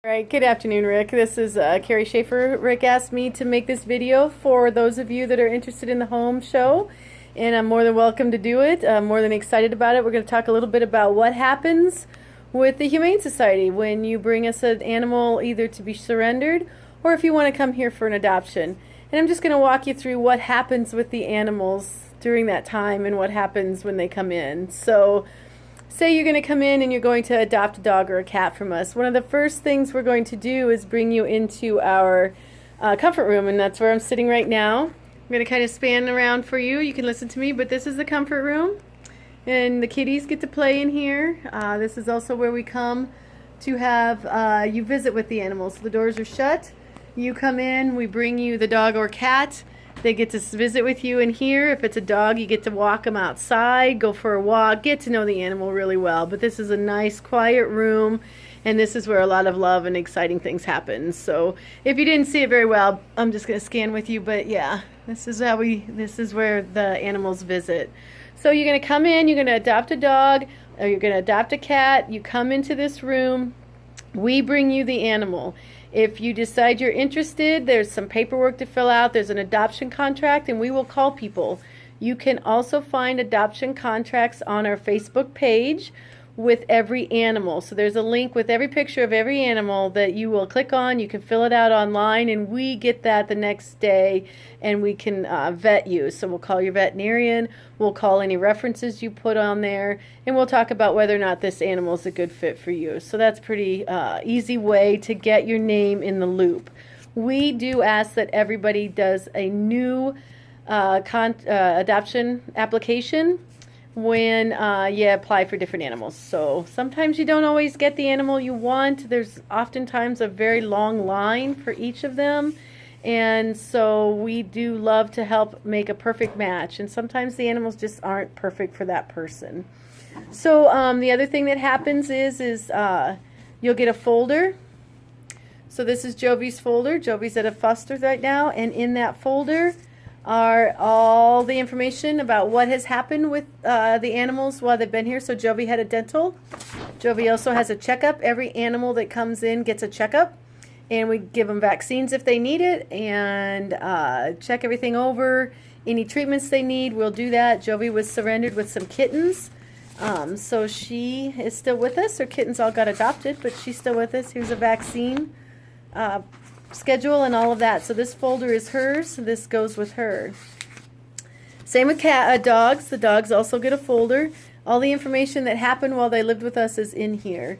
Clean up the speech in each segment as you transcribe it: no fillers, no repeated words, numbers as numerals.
All right, good afternoon, Rick. This is Carrie Schaefer. Rick asked me to make this video for those of you that are interested in the home show, and I'm more than welcome to do it. I'm more than excited about it. We're going to talk a little bit about what happens with the Humane Society when you bring us an animal either to be surrendered or if you want to come here for an adoption. And I'm just going to walk you through what happens with the animals during that time and what happens when they come in. So, say you're going to come in and you're going to adopt a dog or a cat from us. One of the first things we're going to do is bring you into our comfort room, and that's where I'm sitting right now. I'm going to kind of span around for you. You can listen to me, but this is the comfort room, and the kitties get to play in here. This is also where we come to have you visit with the animals. The doors are shut. You come in, we bring you the dog or cat. They get to visit with you in here. If it's a dog, you get to walk them outside, go for a walk, get to know the animal really well. But this is a nice, quiet room, and this is where a lot of love and exciting things happen. So if you didn't see it very well, I'm just going to scan with you. But yeah, this is where the animals visit. So you're going to come in, you're going to adopt a dog, or you're going to adopt a cat. You come into this room. We bring you the animal. If you decide you're interested, there's some paperwork to fill out. There's an adoption contract, and we will call people. You can also find adoption contracts on our Facebook page with every animal. So there's a link with every picture of every animal that you will click on. You can fill it out online, and we get that the next day, and we can vet you. So we'll call your veterinarian. We'll call any references you put on there, and we'll talk about whether or not this animal is a good fit for you. So that's a pretty easy way to get your name in the loop. We do ask that everybody does a new adoption application when you apply for different animals. So sometimes you don't always get the animal you want. There's oftentimes a very long line for each of them. And so we do love to help make a perfect match. And sometimes the animals just aren't perfect for that person. So the other thing that happens is you'll get a folder. So this is Jovi's folder. Jovi's at a foster right now. And in that folder are all the information about what has happened with the animals while they've been here. So Jovi had a dental. Jovi also has a checkup. Every animal that comes in gets a checkup, and we give them vaccines if they need it, and check everything over. Any treatments they need, we'll do that. Jovi was surrendered with some kittens, so she is still with us. Her kittens all got adopted, but she's still with us. Here's a vaccine schedule and all of that. So this folder is hers. This goes with her. Same with dogs. The dogs also get a folder. All the information that happened while they lived with us is in here.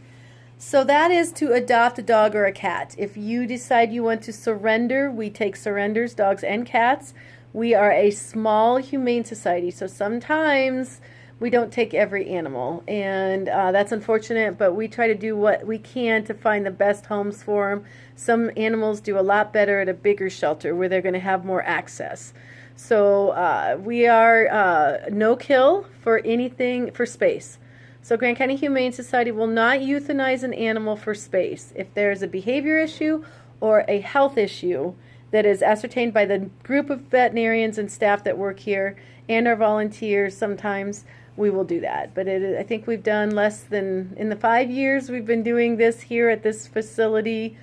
So that is to adopt a dog or a cat. If you decide you want to surrender, we take surrenders, dogs and cats. We are a small humane society, so sometimes we don't take every animal, and that's unfortunate, but we try to do what we can to find the best homes for them. Some animals do a lot better at a bigger shelter where they're going to have more access. So we are no kill for anything for space. So Grant County Humane Society will not euthanize an animal for space. If there's a behavior issue or a health issue that is ascertained by the group of veterinarians and staff that work here and our volunteers sometimes, we will do that. But I think we've done less than, in the 5 years we've been doing this here at this facility,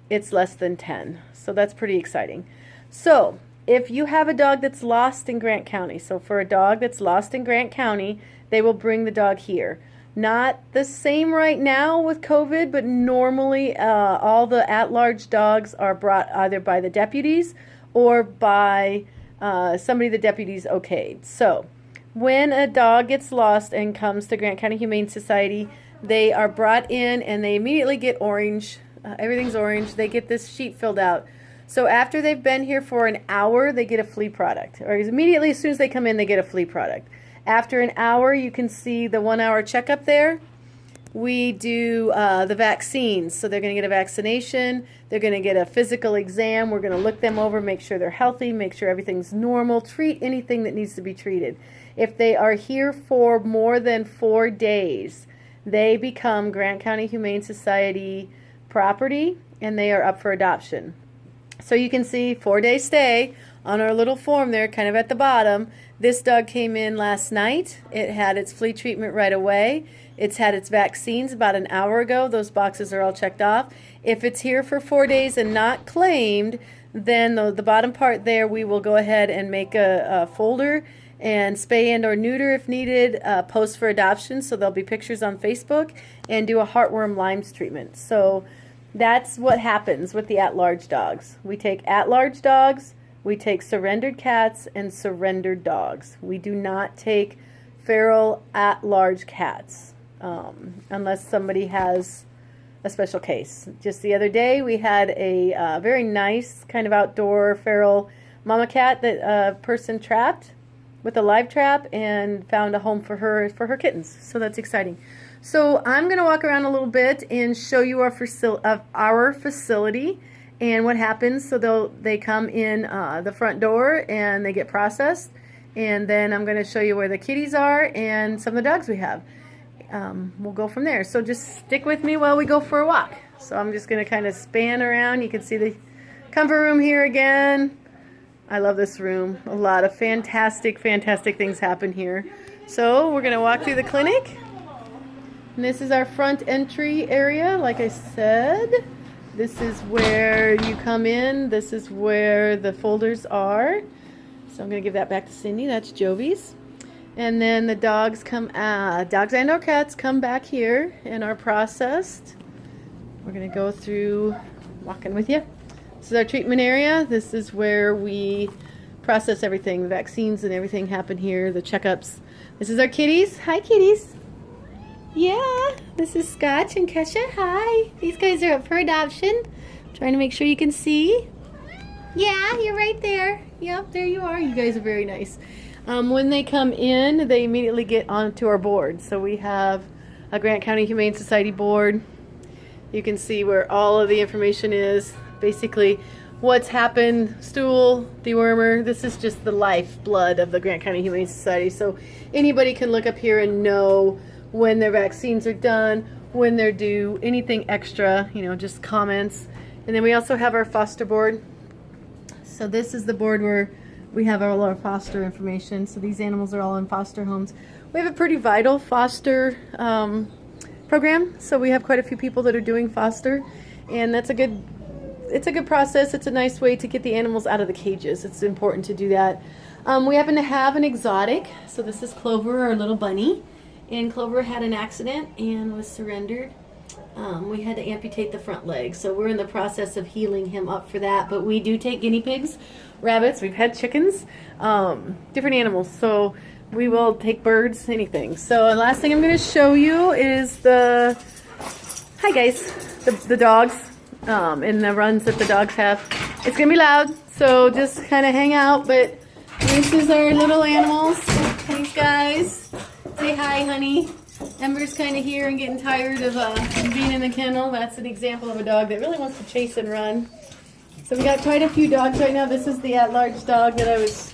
it's less than 10. So that's pretty exciting. So if you have a dog that's lost in Grant County, so for a dog that's lost in Grant County, they will bring the dog here. Not the same right now with COVID, but normally all the at-large dogs are brought either by the deputies or by somebody the deputies okayed. So when a dog gets lost and comes to Grant County Humane Society, they are brought in and they immediately get orange. Everything's orange. They get this sheet filled out. So after they've been here for an hour, they get a flea product. Or immediately as soon as they come in, they get a flea product. After an hour, you can see the 1 hour checkup there. We do the vaccines. So they're going to get a vaccination. They're going to get a physical exam. We're going to look them over, make sure they're healthy, make sure everything's normal, treat anything that needs to be treated. If they are here for more than 4 days, they become Grant County Humane Society property, and they are up for adoption. So you can see 4-day stay on our little form there, kind of at the bottom. This dog came in last night. It had its flea treatment right away. It's had its vaccines about an hour ago. Those boxes are all checked off. If it's here for 4 days and not claimed, then the bottom part there, we will go ahead and make a folder and spay and or neuter if needed, post for adoption, so there'll be pictures on Facebook, and do a heartworm limes treatment. So that's what happens with the at-large dogs. We take at-large dogs, we take surrendered cats, and surrendered dogs. We do not take feral at-large cats unless somebody has a special case. Just the other day we had a very nice kind of outdoor feral mama cat that a person trapped with a live trap and found a home for her kittens. So that's exciting. So I'm going to walk around a little bit and show you our facility and what happens. So they come in the front door and they get processed, and then I'm going to show you where the kitties are and some of the dogs we have. We'll go from there. So just stick with me while we go for a walk. So I'm just going to kind of span around. You can see the comfort room here again. I love this room. A lot of fantastic things happen here. So we're going to walk through the clinic. And this is our front entry area, like I said. This is where you come in. This is where the folders are. So I'm going to give that back to Cindy. That's Jovi's. And then the dogs dogs and our cats come back here and are processed. We're going to go through walking with you. This is our treatment area. This is where we process everything. The vaccines and everything happen here, the checkups. This is our kitties. Hi, kitties. Yeah, this is Scotch and Kesha. Hi. These guys are up for adoption. Trying to make sure you can see. Yeah, you're right there. Yep, there you are. You guys are very nice. When they come in, they immediately get onto our board. So we have a Grant County Humane Society board. You can see where all of the information is. Basically, what's happened, stool, dewormer. This is just the lifeblood of the Grant County Humane Society. So anybody can look up here and know when their vaccines are done, when they're due, anything extra, just comments. And then we also have our foster board. So this is the board where we have all our foster information. So these animals are all in foster homes. We have a pretty vital foster program. So we have quite a few people that are doing foster, and it's a good process. It's a nice way to get the animals out of the cages. It's important to do that. We happen to have an exotic. So this is Clover, our little bunny. And Clover had an accident and was surrendered. We had to amputate the front leg. So we're in the process of healing him up for that. But we do take guinea pigs, rabbits, we've had chickens, different animals. So we will take birds, anything. So the last thing I'm going to show you is hi guys, the dogs. And the runs that the dogs have. It's gonna be loud, so just kind of hang out. But this is our little animals. These guys. Say hi, honey. Ember's kind of here and getting tired of being in the kennel. That's an example of a dog that really wants to chase and run. So we got quite a few dogs right now. This is the at-large dog that I was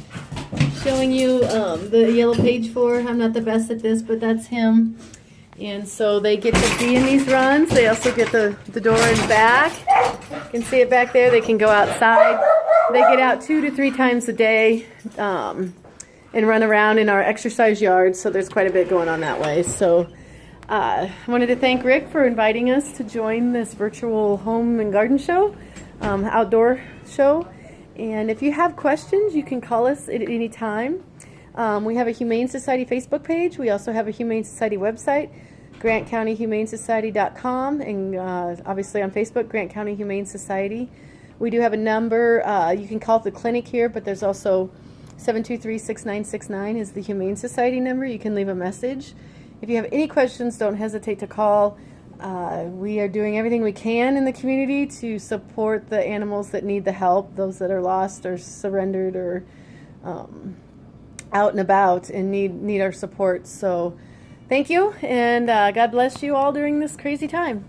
showing you the yellow page for. I'm not the best at this, but that's him. And so they get to be in these runs. They also get the door and back. You can see it back there. They can go outside. They get out 2 to 3 times a day and run around in our exercise yard. So there's quite a bit going on that way. So I wanted to thank Rick for inviting us to join this virtual home and garden show, outdoor show. And if you have questions, you can call us at any time. We have a Humane Society Facebook page. We also have a Humane Society website, grantcountyhumanesociety.com, and obviously on Facebook, Grant County Humane Society. We do have a number. You can call the clinic here, but there's also 723-6969 is the Humane Society number. You can leave a message. If you have any questions, don't hesitate to call. We are doing everything we can in the community to support the animals that need the help, those that are lost or surrendered or out and about and need our support. So thank you, and God bless you all during this crazy time.